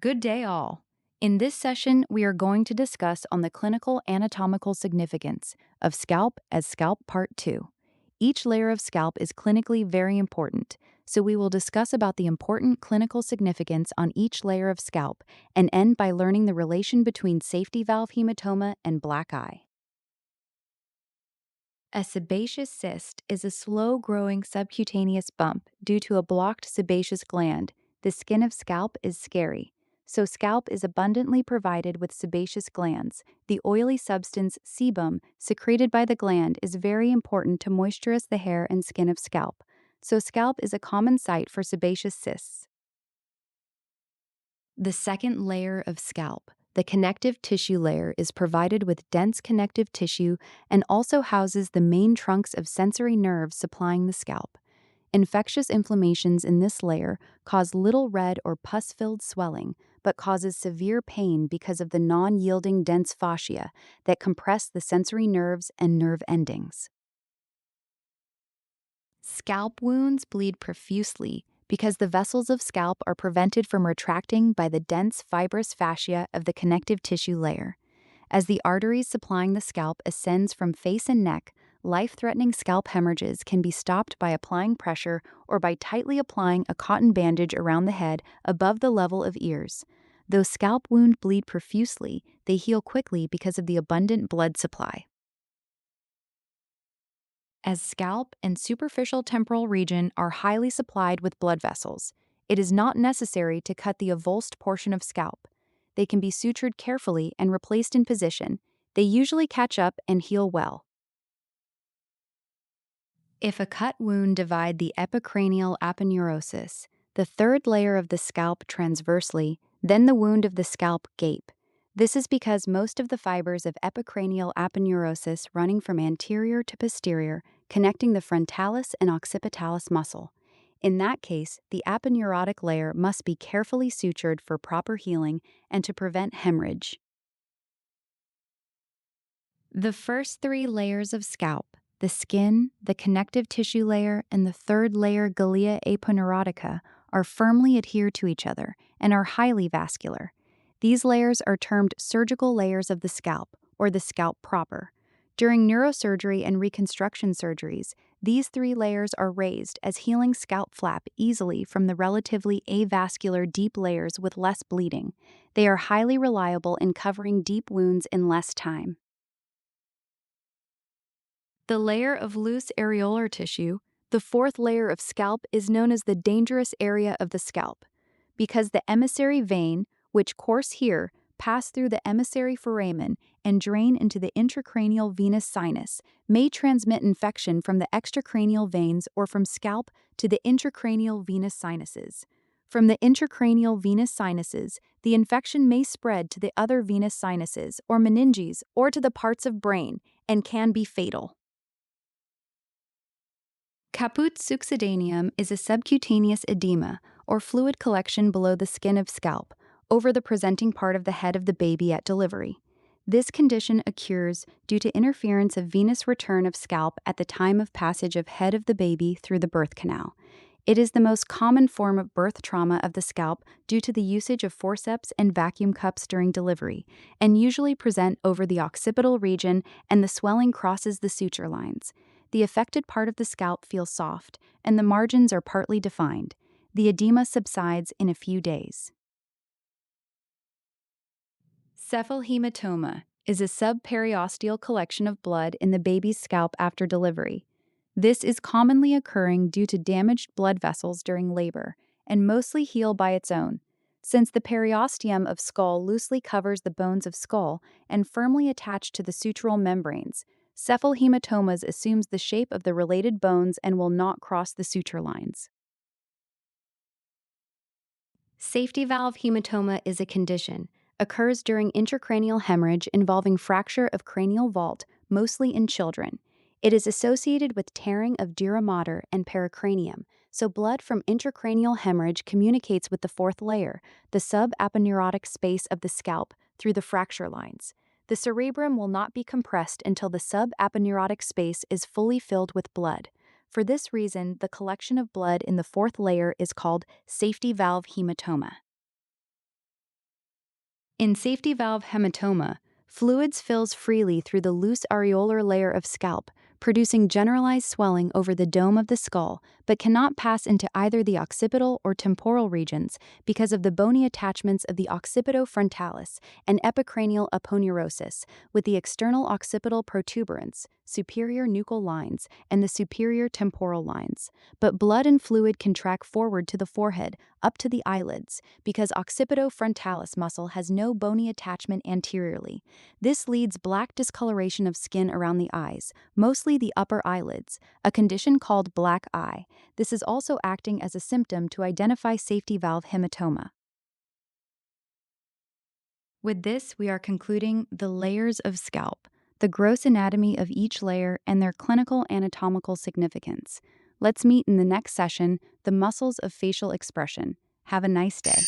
Good day, all. In this session, we are going to discuss on the clinical anatomical significance of scalp as SCALP Part 2. Each layer of scalp is clinically very important, so we will discuss about the important clinical significance on each layer of scalp and end by learning the relation between safety valve hematoma and black eye. A sebaceous cyst is a slow-growing subcutaneous bump due to a blocked sebaceous gland. The skin of scalp is scary, so scalp is abundantly provided with sebaceous glands. The oily substance sebum secreted by the gland is very important to moisturize the hair and skin of scalp, so scalp is a common site for sebaceous cysts. The second layer of scalp, the connective tissue layer, is provided with dense connective tissue and also houses the main trunks of sensory nerves supplying the scalp. Infectious inflammations in this layer cause little red or pus-filled swelling, but causes severe pain because of the non-yielding dense fascia that compress the sensory nerves and nerve endings. Scalp wounds bleed profusely because the vessels of scalp are prevented from retracting by the dense fibrous fascia of the connective tissue layer. As the arteries supplying the scalp ascends from face and neck, life-threatening scalp hemorrhages can be stopped by applying pressure or by tightly applying a cotton bandage around the head above the level of ears. Though scalp wounds bleed profusely, they heal quickly because of the abundant blood supply. As scalp and superficial temporal region are highly supplied with blood vessels, it is not necessary to cut the avulsed portion of scalp. They can be sutured carefully and replaced in position. They usually catch up and heal well. If a cut wound divide the epicranial aponeurosis, the third layer of the scalp transversely, then the wound of the scalp gape. This is because most of the fibers of epicranial aponeurosis running from anterior to posterior, connecting the frontalis and occipitalis muscle. In that case, the aponeurotic layer must be carefully sutured for proper healing and to prevent hemorrhage. The first three layers of scalp, the skin, the connective tissue layer, and the third layer, glia aponeurotica, are firmly adhered to each other and are highly vascular. These layers are termed surgical layers of the scalp, or the scalp proper. During neurosurgery and reconstruction surgeries, these three layers are raised as healing scalp flap easily from the relatively avascular deep layers with less bleeding. They are highly reliable in covering deep wounds in less time. The layer of loose areolar tissue, the fourth layer of scalp, is known as the dangerous area of the scalp, because the emissary vein, which course here, pass through the emissary foramen and drain into the intracranial venous sinus, may transmit infection from the extracranial veins or from scalp to the intracranial venous sinuses. From the intracranial venous sinuses, the infection may spread to the other venous sinuses or meninges or to the parts of brain and can be fatal. Caput succedaneum is a subcutaneous edema or fluid collection below the skin of scalp, over the presenting part of the head of the baby at delivery. This condition occurs due to interference of venous return of scalp at the time of passage of head of the baby through the birth canal. It is the most common form of birth trauma of the scalp due to the usage of forceps and vacuum cups during delivery, and usually present over the occipital region, and the swelling crosses the suture lines. The affected part of the scalp feels soft, and the margins are partly defined. The edema subsides in a few days. Cephalhematoma is a subperiosteal collection of blood in the baby's scalp after delivery. This is commonly occurring due to damaged blood vessels during labor and mostly heal by its own. Since the periosteum of skull loosely covers the bones of skull and firmly attached to the sutural membranes, cephalhematomas assumes the shape of the related bones and will not cross the suture lines. Safety valve hematoma is a condition, occurs during intracranial hemorrhage involving fracture of cranial vault, mostly in children. It is associated with tearing of dura mater and pericranium, so blood from intracranial hemorrhage communicates with the fourth layer, the subaponeurotic space of the scalp, through the fracture lines. The cerebrum will not be compressed until the subaponeurotic space is fully filled with blood. For this reason, the collection of blood in the fourth layer is called safety valve hematoma. In safety valve hematoma, fluids fills freely through the loose areolar layer of scalp, producing generalized swelling over the dome of the skull, but cannot pass into either the occipital or temporal regions because of the bony attachments of the occipitofrontalis and epicranial aponeurosis, with the external occipital protuberance, superior nuchal lines, and the superior temporal lines. But blood and fluid can track forward to the forehead, up to the eyelids, because occipitofrontalis muscle has no bony attachment anteriorly. This leads black discoloration of skin around the eyes, mostly the upper eyelids, a condition called black eye. This is also acting as a symptom to identify safety valve hematoma. With this, we are concluding the layers of scalp, the gross anatomy of each layer, and their clinical anatomical significance. Let's meet in the next session, the muscles of facial expression. Have a nice day.